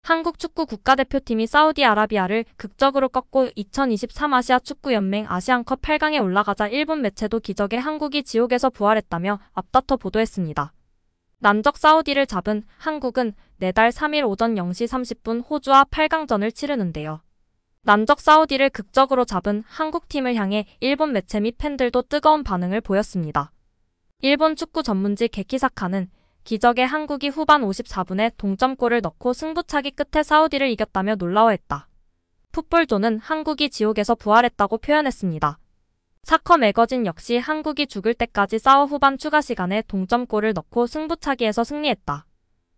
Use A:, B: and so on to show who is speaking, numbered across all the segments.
A: 한국 축구 국가대표팀이 사우디아라비아를 극적으로 꺾고 2023 아시아축구연맹 아시안컵 8강에 올라가자 일본 매체도 기적의 한국이 지옥에서 부활했다며 앞다퉈 보도했습니다. 난적 사우디를 잡은 한국은 내달 3일 오전 0시 30분 호주와 8강전을 치르는데요. 난적 사우디를 극적으로 잡은 한국팀을 향해 일본 매체 및 팬들도 뜨거운 반응을 보였습니다. 일본 축구 전문지 게키사카는 기적의 한국이 후반 54분에 동점골을 넣고 승부차기 끝에 사우디를 이겼다며 놀라워했다. 풋볼존은 한국이 지옥에서 부활했다고 표현했습니다. 사커 매거진 역시 한국이 죽을 때까지 싸워 후반 추가 시간에 동점골을 넣고 승부차기에서 승리했다.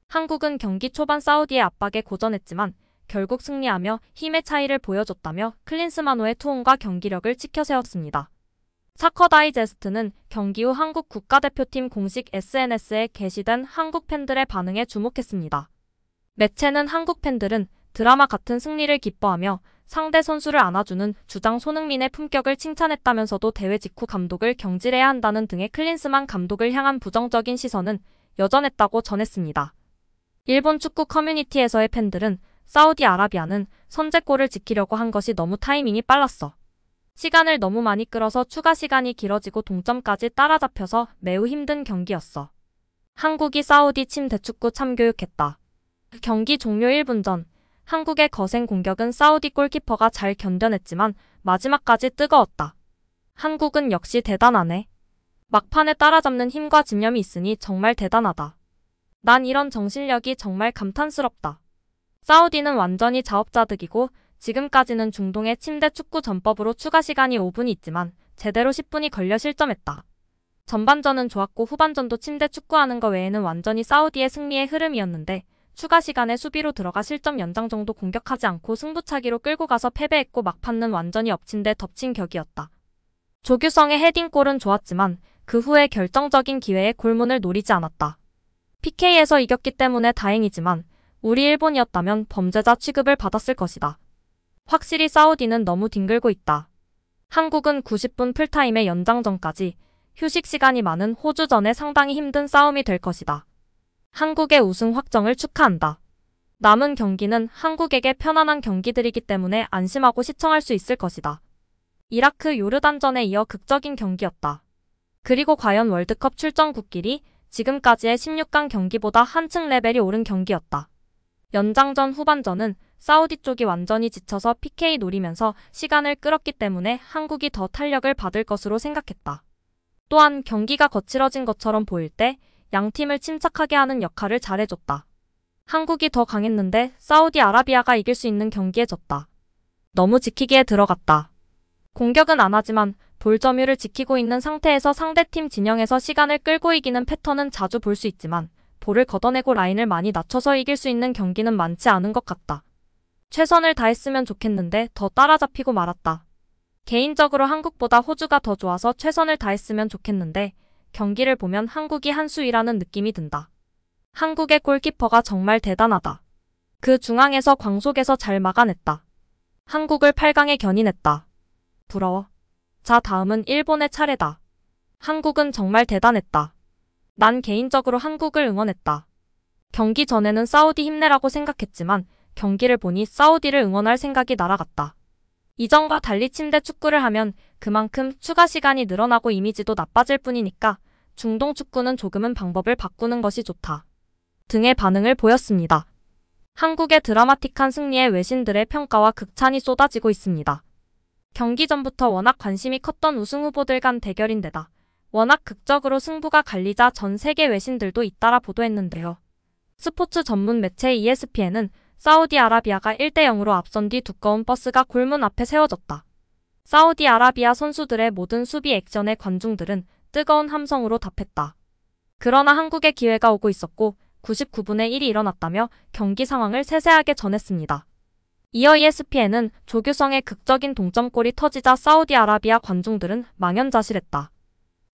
A: 한국은 경기 초반 사우디의 압박에 고전했지만 결국 승리하며 힘의 차이를 보여줬다며 클린스만호의 투혼과 경기력을 치켜세웠습니다. 사커 다이제스트는 경기 후 한국 국가대표팀 공식 SNS에 게시된 한국 팬들의 반응에 주목했습니다. 매체는 한국 팬들은 드라마 같은 승리를 기뻐하며 상대 선수를 안아주는 주장 손흥민의 품격을 칭찬했다면서도 대회 직후 감독을 경질해야 한다는 등의 클린스만 감독을 향한 부정적인 시선은 여전했다고 전했습니다. 일본 축구 커뮤니티에서의 팬들은 사우디아라비아는 선제골을 지키려고 한 것이 너무 타이밍이 빨랐어. 시간을 너무 많이 끌어서 추가 시간이 길어지고 동점까지 따라잡혀서 매우 힘든 경기였어. 한국이 사우디 침 대축구 참교육했다. 경기 종료 1분 전 한국의 거센 공격은 사우디 골키퍼가 잘 견뎌냈지만 마지막까지 뜨거웠다. 한국은 역시 대단하네. 막판에 따라잡는 힘과 집념이 있으니 정말 대단하다. 난 이런 정신력이 정말 감탄스럽다. 사우디는 완전히 자업자득이고 지금까지는 중동의 침대 축구 전법으로 추가 시간이 5분이 있지만 제대로 10분이 걸려 실점했다. 전반전은 좋았고 후반전도 침대 축구하는 거 외에는 완전히 사우디의 승리의 흐름이었는데 추가 시간에 수비로 들어가 실점 연장 정도 공격하지 않고 승부차기로 끌고 가서 패배했고 막판은 완전히 엎친 데 덮친 격이었다. 조규성의 헤딩골은 좋았지만 그 후에 결정적인 기회에 골문을 노리지 않았다. PK에서 이겼기 때문에 다행이지만 우리 일본이었다면 범죄자 취급을 받았을 것이다. 확실히 사우디는 너무 뒹굴고 있다. 한국은 90분 풀타임의 연장전까지 휴식 시간이 많은 호주전에 상당히 힘든 싸움이 될 것이다. 한국의 우승 확정을 축하한다. 남은 경기는 한국에게 편안한 경기들이기 때문에 안심하고 시청할 수 있을 것이다. 이라크 요르단전에 이어 극적인 경기였다. 그리고 과연 월드컵 출전국끼리 지금까지의 16강 경기보다 한층 레벨이 오른 경기였다. 연장전 후반전은 사우디 쪽이 완전히 지쳐서 PK 노리면서 시간을 끌었기 때문에 한국이 더 탄력을 받을 것으로 생각했다. 또한 경기가 거칠어진 것처럼 보일 때 양팀을 침착하게 하는 역할을 잘해줬다. 한국이 더 강했는데 사우디아라비아가 이길 수 있는 경기에 졌다. 너무 지키기에 들어갔다. 공격은 안 하지만 볼 점유율을 지키고 있는 상태에서 상대팀 진영에서 시간을 끌고 이기는 패턴은 자주 볼 수 있지만 볼을 걷어내고 라인을 많이 낮춰서 이길 수 있는 경기는 많지 않은 것 같다. 최선을 다했으면 좋겠는데 더 따라잡히고 말았다. 개인적으로 한국보다 호주가 더 좋아서 최선을 다했으면 좋겠는데 경기를 보면 한국이 한 수위라는 느낌이 든다. 한국의 골키퍼가 정말 대단하다. 그 중앙에서 광속에서 잘 막아냈다. 한국을 8강에 견인했다. 부러워. 자, 다음은 일본의 차례다. 한국은 정말 대단했다. 난 개인적으로 한국을 응원했다. 경기 전에는 사우디 힘내라고 생각했지만 경기를 보니 사우디를 응원할 생각이 날아갔다. 이전과 달리 침대 축구를 하면 그만큼 추가 시간이 늘어나고 이미지도 나빠질 뿐이니까 중동 축구는 조금은 방법을 바꾸는 것이 좋다. 등의 반응을 보였습니다. 한국의 드라마틱한 승리에 외신들의 평가와 극찬이 쏟아지고 있습니다. 경기 전부터 워낙 관심이 컸던 우승 후보들 간 대결인데다 워낙 극적으로 승부가 갈리자 전 세계 외신들도 잇따라 보도했는데요. 스포츠 전문 매체 ESPN은 사우디아라비아가 1대0으로 앞선 뒤 두꺼운 버스가 골문 앞에 세워졌다. 사우디아라비아 선수들의 모든 수비 액션에 관중들은 뜨거운 함성으로 답했다. 그러나 한국의 기회가 오고 있었고 99분의 1이 일어났다며 경기 상황을 세세하게 전했습니다. 이어 ESPN은 조규성의 극적인 동점골이 터지자 사우디아라비아 관중들은 망연자실했다.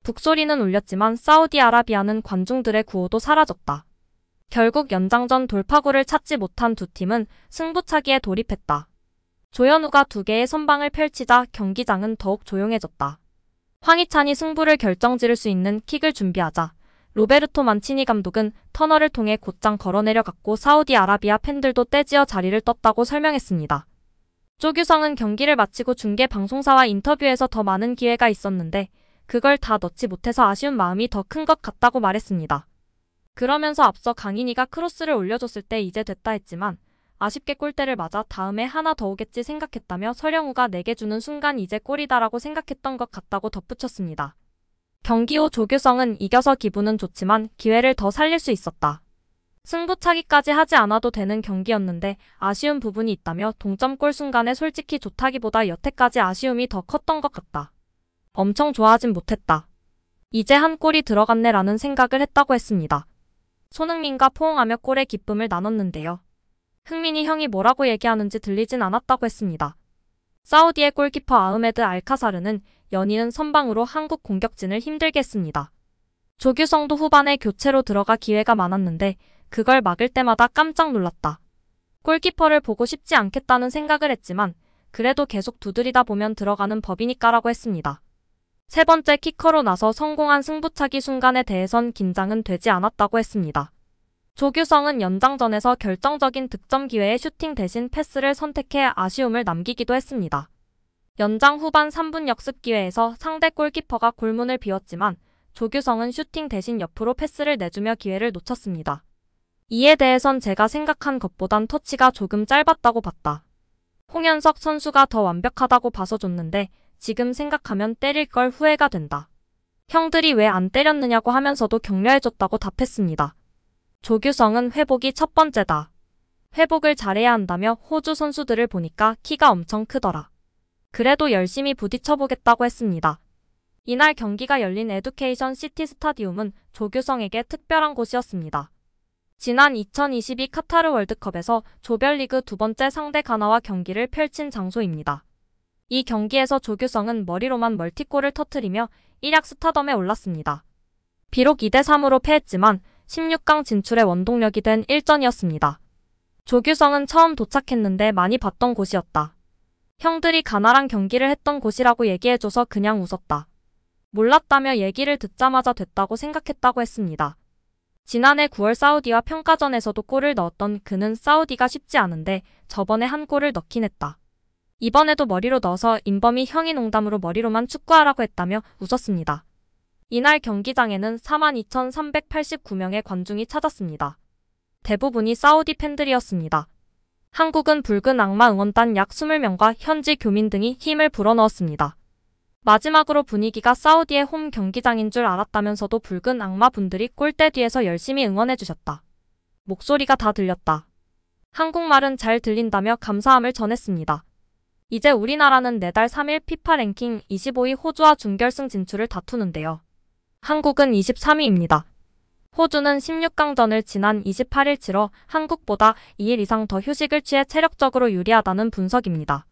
A: 북소리는 울렸지만 사우디아라비아는 관중들의 구호도 사라졌다. 결국 연장전 돌파구를 찾지 못한 두 팀은 승부차기에 돌입했다. 조현우가 2개의 선방을 펼치자 경기장은 더욱 조용해졌다. 황희찬이 승부를 결정지을 수 있는 킥을 준비하자 로베르토 만치니 감독은 터널을 통해 곧장 걸어내려갔고 사우디아라비아 팬들도 떼지어 자리를 떴다고 설명했습니다. 조규성은 경기를 마치고 중계 방송사와 인터뷰에서 더 많은 기회가 있었는데 그걸 다 넣지 못해서 아쉬운 마음이 더 큰 것 같다고 말했습니다. 그러면서 앞서 강인이가 크로스를 올려줬을 때 이제 됐다 했지만 아쉽게 골대를 맞아 다음에 하나 더 오겠지 생각했다며 설영우가 내게 주는 순간 이제 골이다라고 생각했던 것 같다고 덧붙였습니다. 경기 후 조규성은 이겨서 기분은 좋지만 기회를 더 살릴 수 있었다. 승부차기까지 하지 않아도 되는 경기였는데 아쉬운 부분이 있다며 동점골 순간에 솔직히 좋다기보다 여태까지 아쉬움이 더 컸던 것 같다. 엄청 좋아하진 못했다. 이제 한 골이 들어갔네 라는 생각을 했다고 했습니다. 손흥민과 포옹하며 골의 기쁨을 나눴는데요. 흥민이 형이 뭐라고 얘기하는지 들리진 않았다고 했습니다. 사우디의 골키퍼 아흐메드 알카사르는 연이은 선방으로 한국 공격진을 힘들게 했습니다. 조규성도 후반에 교체로 들어가 기회가 많았는데 그걸 막을 때마다 깜짝 놀랐다. 골키퍼를 보고 싶지 않겠다는 생각을 했지만 그래도 계속 두드리다 보면 들어가는 법이니까라고 했습니다. 세 번째 키커로 나서 성공한 승부차기 순간에 대해선 긴장은 되지 않았다고 했습니다. 조규성은 연장전에서 결정적인 득점 기회에 슈팅 대신 패스를 선택해 아쉬움을 남기기도 했습니다. 연장 후반 3분 역습 기회에서 상대 골키퍼가 골문을 비웠지만 조규성은 슈팅 대신 옆으로 패스를 내주며 기회를 놓쳤습니다. 이에 대해선 제가 생각한 것보단 터치가 조금 짧았다고 봤다. 홍현석 선수가 더 완벽하다고 봐서 줬는데 지금 생각하면 때릴 걸 후회가 된다. 형들이 왜 안 때렸느냐고 하면서도 격려해줬다고 답했습니다. 조규성은 회복이 첫 번째다. 회복을 잘해야 한다며 호주 선수들을 보니까 키가 엄청 크더라. 그래도 열심히 부딪혀보겠다고 했습니다. 이날 경기가 열린 에듀케이션 시티 스타디움은 조규성에게 특별한 곳이었습니다. 지난 2022 카타르 월드컵에서 조별리그 두 번째 상대 가나와 경기를 펼친 장소입니다. 이 경기에서 조규성은 머리로만 멀티골을 터뜨리며 일약 스타덤에 올랐습니다. 비록 2대3으로 패했지만 16강 진출의 원동력이 된 일전이었습니다. 조규성은 처음 도착했는데 많이 봤던 곳이었다. 형들이 가나랑 경기를 했던 곳이라고 얘기해줘서 그냥 웃었다. 몰랐다며 얘기를 듣자마자 됐다고 생각했다고 했습니다. 지난해 9월 사우디와 평가전에서도 골을 넣었던 그는 사우디가 쉽지 않은데 저번에 한 골을 넣긴 했다. 이번에도 머리로 넣어서 인범이 형이 농담으로 머리로만 축구하라고 했다며 웃었습니다. 이날 경기장에는 42,389명의 관중이 찾았습니다. 대부분이 사우디 팬들이었습니다. 한국은 붉은 악마 응원단 약 20명과 현지 교민 등이 힘을 불어넣었습니다. 마지막으로 분위기가 사우디의 홈 경기장인 줄 알았다면서도 붉은 악마 분들이 골대 뒤에서 열심히 응원해주셨다. 목소리가 다 들렸다. 한국말은 잘 들린다며 감사함을 전했습니다. 이제 우리나라는 내달 3일 피파 랭킹 25위 호주와 준결승 진출을 다투는데요. 한국은 23위입니다. 호주는 16강전을 지난 28일 치러 한국보다 2일 이상 더 휴식을 취해 체력적으로 유리하다는 분석입니다.